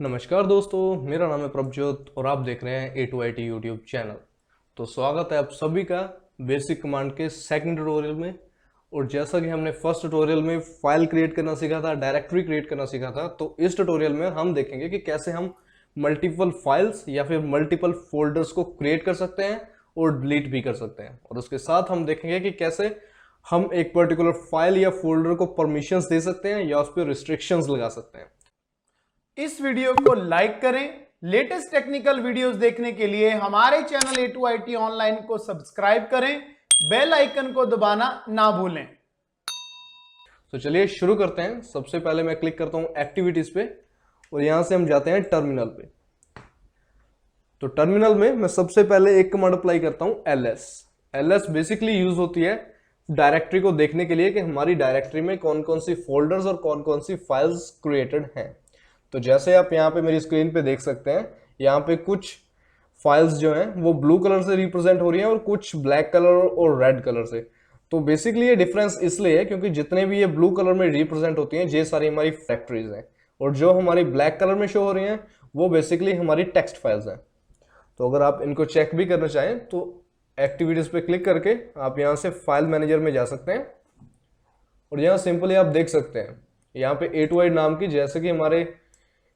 नमस्कार दोस्तों, मेरा नाम है प्रभजोत और आप देख रहे हैं A2IT यूट्यूब चैनल। तो स्वागत है आप सभी का बेसिक कमांड के सेकंड ट्यूटोरियल में। और जैसा कि हमने फर्स्ट ट्यूटोरियल में फाइल क्रिएट करना सीखा था, डायरेक्टरी क्रिएट करना सीखा था, तो इस ट्यूटोरियल में हम देखेंगे कि कैसे हम मल्टीपल फाइल्स या फिर मल्टीपल फोल्डर्स को क्रिएट कर सकते हैं और डिलीट भी कर सकते हैं। और उसके साथ हम देखेंगे कि कैसे हम एक पर्टिकुलर फाइल या फोल्डर को परमिशंस दे सकते हैं या उस पर रिस्ट्रिक्शंस लगा सकते हैं। इस वीडियो को लाइक करें। लेटेस्ट टेक्निकल वीडियोस देखने के लिए हमारे चैनल A2IT ऑनलाइन को सब्सक्राइब करें, बेल आइकन को दबाना ना भूलें। तो चलिए शुरू करते हैं। सबसे पहले मैं क्लिक करता हूं एक्टिविटीज पे और यहां से हम जाते हैं टर्मिनल पे। तो टर्मिनल में मैं सबसे पहले एक कमांड अप्लाई करता हूं ls बेसिकली यूज होती है डायरेक्टरी को देखने के लिए कि हमारी डायरेक्टरी में कौन कौन सी फोल्डर्स और कौन कौन सी फाइल्स क्रिएटेड हैं। तो जैसे आप यहाँ पे मेरी स्क्रीन पे देख सकते हैं, यहाँ पे कुछ फाइल्स जो हैं वो ब्लू कलर से रिप्रेजेंट हो रही हैं और कुछ ब्लैक कलर और रेड कलर से। तो बेसिकली ये डिफरेंस इसलिए है क्योंकि जितने भी ये ब्लू कलर में रिप्रेजेंट होती हैं ये सारी हमारी फैक्ट्रीज हैं, और जो हमारी ब्लैक कलर में शो हो रही हैं वो बेसिकली हमारी टेक्स्ट फाइल्स हैं। तो अगर आप इनको चेक भी करना चाहें तो एक्टिविटीज पे क्लिक करके आप यहाँ से फाइल मैनेजर में जा सकते हैं और यहाँ सिंपली आप देख सकते हैं यहाँ पे A2I नाम की, जैसे कि हमारे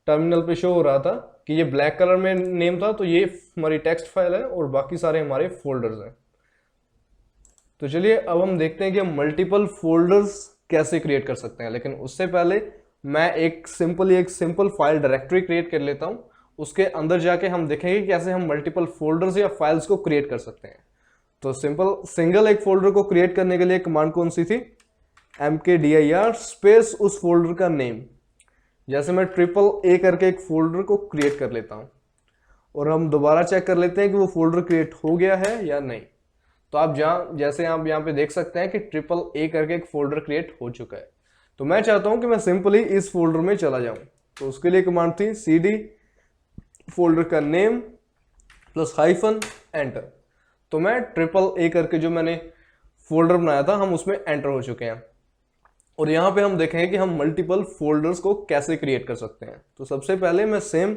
टर्मिनल पे शो हो रहा था कि ये ब्लैक कलर में नेम था, तो ये हमारी टेक्स्ट फाइल है और बाकी सारे हमारे फोल्डर्स हैं। तो चलिए अब हम देखते हैं कि हम मल्टीपल फोल्डर्स कैसे क्रिएट कर सकते हैं। लेकिन उससे पहले मैं एक सिंपल फाइल डायरेक्टरी क्रिएट कर लेता हूं। उसके अंदर जाके हम देखेंगे कैसे हम मल्टीपल फोल्डर्स या फाइल्स को क्रिएट कर सकते हैं। तो सिंगल एक फोल्डर को क्रिएट करने के लिए कमांड कौन सी थी? mkdir स्पेस उस फोल्डर का नेम। जैसे मैं A करके एक फोल्डर को क्रिएट कर लेता हूं और हम दोबारा चेक कर लेते हैं कि वो फोल्डर क्रिएट हो गया है या नहीं। तो आप जैसे आप यहाँ पे देख सकते हैं कि A करके एक फोल्डर क्रिएट हो चुका है। तो मैं चाहता हूं कि मैं सिंपली इस फोल्डर में चला जाऊं। तो उसके लिए कमांड थी cd फोल्डर का नेम प्लस हाइफन एंटर। तो मैं A करके जो मैंने फोल्डर बनाया था हम उसमें एंटर हो चुके हैं। और यहाँ पे हम देखेंगे कि हम मल्टीपल फोल्डर्स को कैसे क्रिएट कर सकते हैं। तो सबसे पहले मैं सेम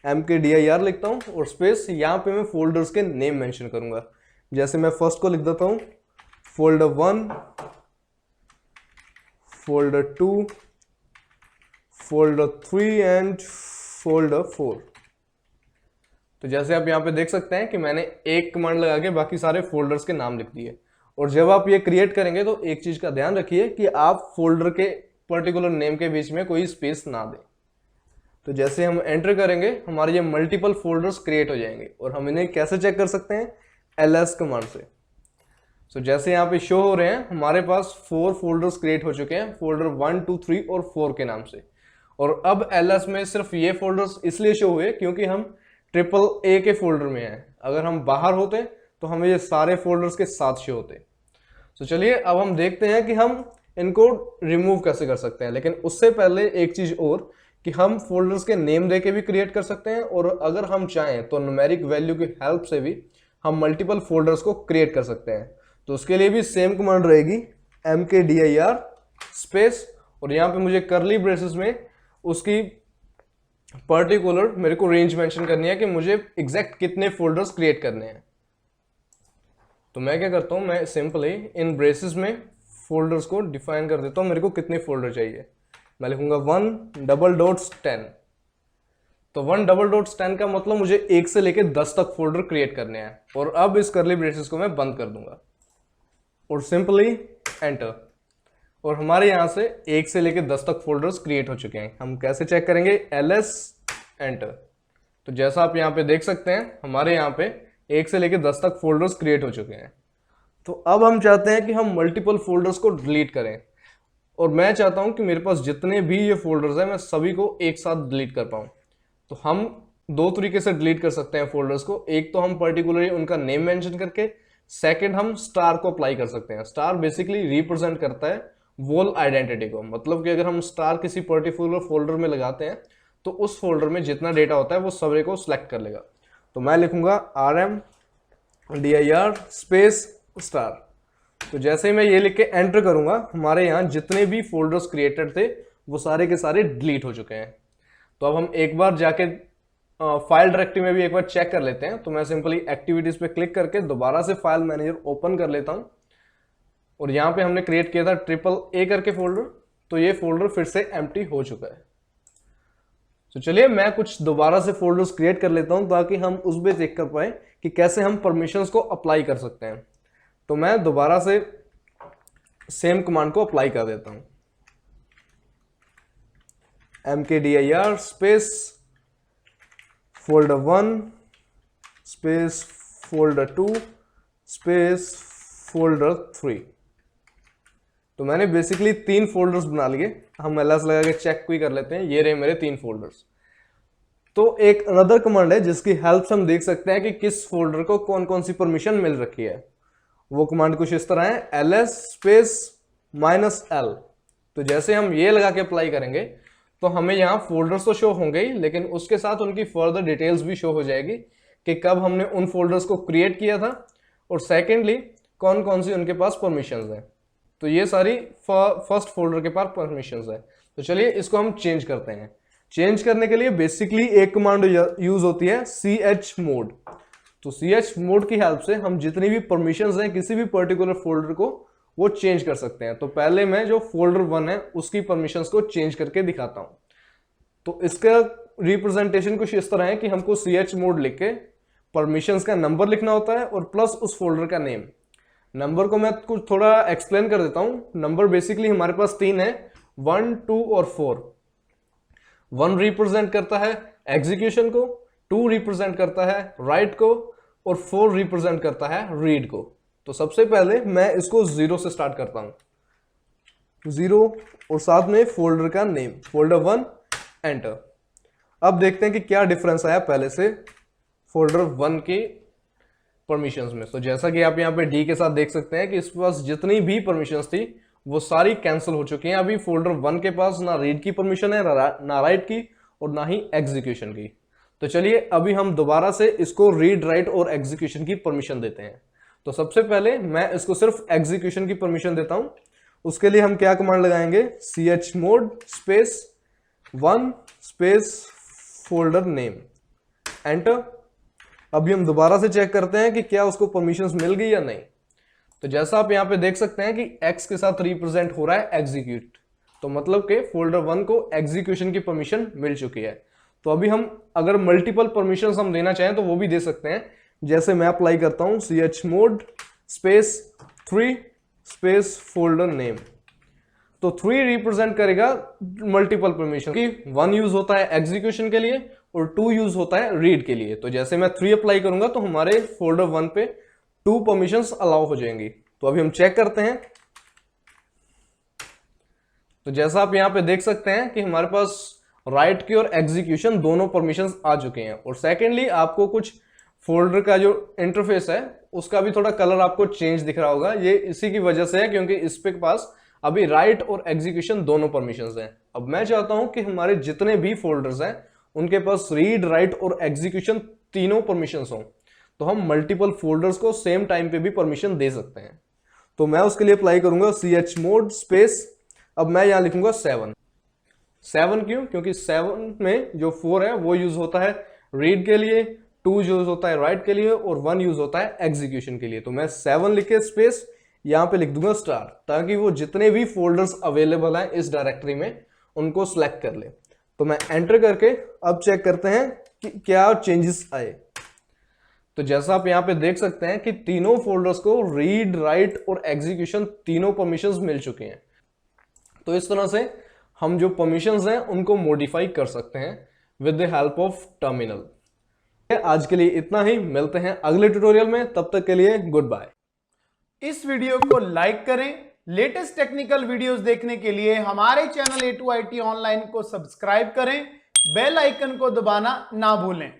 mkdir लिखता हूँ और स्पेस यहाँ पे मैं फोल्डर्स के नेम मेंशन करूंगा। जैसे मैं फर्स्ट को लिख देता हूँ folder 1, folder 2, folder 3 and folder 4। तो जैसे आप यहाँ पे देख सकते हैं कि मैंने एक कमांड लगा के बाकी सारे फोल्डर्स के नाम लिख दिए। और जब आप ये क्रिएट करेंगे तो एक चीज का ध्यान रखिए कि आप फोल्डर के पर्टिकुलर नेम के बीच में कोई स्पेस ना दें। तो जैसे हम एंटर करेंगे हमारे ये मल्टीपल फोल्डर्स क्रिएट हो जाएंगे। और हम इन्हें कैसे चेक कर सकते हैं? ls कमांड से। तो जैसे यहाँ पे शो हो रहे हैं हमारे पास 4 फोल्डर्स क्रिएट हो चुके हैं, फोल्डर 1, 2, 3 और 4 के नाम से। और अब ls में सिर्फ ये फोल्डर्स इसलिए शो हुए क्योंकि हम A के फोल्डर में हैं। अगर हम बाहर होते तो हमें ये सारे फोल्डर्स के साथ शो होते। तो चलिए अब हम देखते हैं कि हम इनको रिमूव कैसे कर सकते हैं। लेकिन उससे पहले एक चीज और कि हम फोल्डर्स के नेम देके भी क्रिएट कर सकते हैं, और अगर हम चाहें तो न्यूमेरिक वैल्यू की हेल्प से भी हम मल्टीपल फोल्डर्स को क्रिएट कर सकते हैं। तो उसके लिए भी सेम कमांड रहेगी mkdir स्पेस, और यहाँ पे मुझे करली ब्रेसेस में उसकी पर्टिकुलर मेरे को रेंज मेंशन करनी है कि मुझे एग्जैक्ट कितने फोल्डर्स क्रिएट करने हैं। तो मैं क्या करता हूं, मैं सिंपली इन ब्रेसेस में फोल्डर्स को डिफाइन कर देता हूं मेरे को कितने फोल्डर चाहिए। मैं लिखूंगा 1:10। तो 1:10 का मतलब मुझे 1 से लेके 10 तक फोल्डर क्रिएट करने हैं। और अब इस करली ब्रेसेस को मैं बंद कर दूंगा और सिंपली एंटर। और हमारे यहां से 1 से लेके 10 तक फोल्डर्स क्रिएट हो चुके हैं। हम कैसे चेक करेंगे? ls enter. तो जैसा आप यहाँ पे देख सकते हैं हमारे यहाँ पे 1 से लेकर 10 तक फोल्डर्स क्रिएट हो चुके हैं। तो अब हम चाहते हैं कि हम मल्टीपल फोल्डर्स को डिलीट करें, और मैं चाहता हूं कि मेरे पास जितने भी ये फोल्डर्स हैं मैं सभी को एक साथ डिलीट कर पाऊं। तो हम 2 तरीके से डिलीट कर सकते हैं फोल्डर्स को। एक तो हम पर्टिकुलरली उनका नेम मेंशन करके, सेकंड हम स्टार को अप्लाई कर सकते हैं। स्टार बेसिकली रिप्रेजेंट करता है वोल आइडेंटिटी को। मतलब कि अगर हम स्टार किसी पर्टिकुलर फोल्डर में लगाते हैं तो उस फोल्डर में जितना डेटा होता है वो सभी को सिलेक्ट कर लेगा। तो मैं लिखूंगा rmdir स्पेस स्टार। तो जैसे ही मैं ये लिख के एंटर करूंगा हमारे यहाँ जितने भी फोल्डर्स क्रिएटेड थे वो सारे के सारे डिलीट हो चुके हैं। तो अब हम एक बार जाके फाइल डायरेक्टरी में भी एक बार चेक कर लेते हैं। तो मैं सिंपली एक्टिविटीज पे क्लिक करके दोबारा से फाइल मैनेजर ओपन कर लेता हूं और यहाँ पे हमने क्रिएट किया था ट्रिपल ए करके फोल्डर, तो ये फोल्डर फिर से एम्प्टी हो चुका है। तो चलिए मैं कुछ दोबारा से फोल्डर्स क्रिएट कर लेता हूं ताकि हम उस पे चेक कर पाए कि कैसे हम परमिशंस को अप्लाई कर सकते हैं। तो मैं दोबारा से सेम कमांड को अप्लाई कर देता हूं, mkdir space folder 1 space folder 2 space folder 3। तो मैंने बेसिकली 3 फोल्डर्स बना लिए। हम ls लगा के चेक भी कर लेते हैं, ये रहे मेरे 3 फोल्डर्स। तो एक अनदर कमांड है जिसकी हेल्प से हम देख सकते हैं कि किस फोल्डर को कौन कौन सी परमिशन मिल रखी है। वो कमांड कुछ इस तरह है, ls स्पेस -l। तो जैसे हम ये लगा के अप्लाई करेंगे तो हमें यहाँ फोल्डर्स तो शो होंगे ही, लेकिन उसके साथ उनकी फर्दर डिटेल्स भी शो हो जाएगी कि कब हमने उन फोल्डर्स को क्रिएट किया था और सेकेंडली कौन कौन सी उनके पास परमिशंस हैं। तो ये सारी फर्स्ट फोल्डर के पास परमिशंस है। तो चलिए इसको हम चेंज करते हैं। चेंज करने के लिए बेसिकली एक कमांड यूज होती है chmod। तो chmod की हेल्प से हम जितनी भी परमिशंस हैं किसी भी पर्टिकुलर फोल्डर को वो चेंज कर सकते हैं। तो पहले मैं जो फोल्डर 1 है उसकी परमिशंस को चेंज करके दिखाता हूं। तो इसका रिप्रेजेंटेशन कुछ इस तरह है कि हमको chmod लिख के परमिशंस का नंबर लिखना होता है और प्लस उस फोल्डर का नेम। नंबर को मैं कुछ थोड़ा एक्सप्लेन कर देता हूं। नंबर बेसिकली हमारे पास 3 है, 1, 2 और 4। 1 रिप्रेजेंट करता है एग्जीक्यूशन को, 2 रिप्रेजेंट करता है राइट को और 4 रिप्रेजेंट करता है रीड को। तो सबसे पहले मैं इसको 0 से स्टार्ट करता हूं, 0 और साथ में फोल्डर का नेम, folder 1, एंटर। अब देखते हैं कि क्या डिफरेंस आया पहले से फोल्डर 1 की परमिशंस में। तो जैसा कि आप यहाँ पे डी के साथ देख सकते हैं कि इस पास जितनी भी परमिशंस थी वो सारी कैंसिल हो चुकी हैं। अभी फोल्डर 1 के पास ना रीड की परमिशन है, ना राइट की और ना ही एग्जीक्यूशन की। तो चलिए अभी हम दोबारा से इसको रीड, राइट और एग्जीक्यूशन की परमिशन देते हैं। तो सबसे पहले मैं इसको सिर्फ एग्जीक्यूशन की परमिशन देता हूं। उसके लिए हम क्या कमांड लगाएंगे, chmod space 1 space folder name, enter. अभी हम दोबारा से चेक करते हैं कि क्या उसको परमिशंस मिल गई या नहीं। तो जैसा आप यहाँ पे देख सकते हैं कि x के साथ रिप्रेजेंट हो रहा है एग्जीक्यूट, तो मतलब कि फोल्डर 1 को एग्जीक्यूशन की परमिशन मिल चुकी है। तो अभी हम अगर मल्टीपल परमिशंस हम देना चाहें तो वो भी दे सकते हैं। जैसे मैं अप्लाई करता हूं chmod space 3 space folder name, तो 3 रिप्रेजेंट करेगा मल्टीपल परमिशन की। 1 यूज होता है एग्जीक्यूशन के लिए और 2 यूज होता है रीड के लिए। तो जैसे मैं 3 अप्लाई करूंगा तो हमारे फोल्डर 1 पे 2 परमिशंस अलाउ हो जाएंगी। तो अभी हम चेक करते हैं। तो जैसा आप यहां पे देख सकते हैं कि हमारे पास राइट की और एग्जीक्यूशन दोनों परमिशंस आ चुके हैं। और सेकेंडली आपको कुछ फोल्डर का जो इंटरफेस है उसका भी थोड़ा कलर आपको चेंज दिख रहा होगा। ये इसी की वजह से है क्योंकि इस पे पास अभी राइट और एग्जीक्यूशन दोनों परमिशंस हैं। अब मैं चाहता हूं कि हमारे जितने भी फोल्डर्स हैं उनके पास रीड, राइट और एग्जीक्यूशन तीनों परमिशंस हों। तो हम मल्टीपल फोल्डर्स को सेम टाइम पे भी परमिशन दे सकते हैं। तो मैं उसके लिए अप्लाई करूंगा chmod स्पेस, अब मैं यहां लिखूंगा 7 क्यों, क्योंकि 7 में जो 4 है वो यूज होता है रीड के लिए, 2 यूज होता है राइट के लिए और 1 यूज होता है एग्जीक्यूशन के लिए। तो मैं 7 लिख के स्पेस यहां पे लिख दूंगा स्टार, ताकि वो जितने भी फोल्डर्स अवेलेबल हैं इस डायरेक्टरी में उनको सिलेक्ट कर ले। तो मैं एंटर करके अब चेक करते हैं कि क्या चेंजेस आए। तो जैसा आप यहां पे देख सकते हैं कि तीनों फोल्डर्स को रीड, राइट और एग्जीक्यूशन तीनों परमिशंस मिल चुके हैं। तो इस तरह से हम जो परमिशंस हैं उनको मॉडिफाई कर सकते हैं with the help of terminal. आज के लिए इतना ही, मिलते हैं अगले ट्यूटोरियल में, तब तक के लिए गुड बाय। इस वीडियो को लाइक करें। लेटेस्ट टेक्निकल वीडियोस देखने के लिए हमारे चैनल A2IT ऑनलाइन को सब्सक्राइब करें। बेल आइकन को दबाना ना भूलें।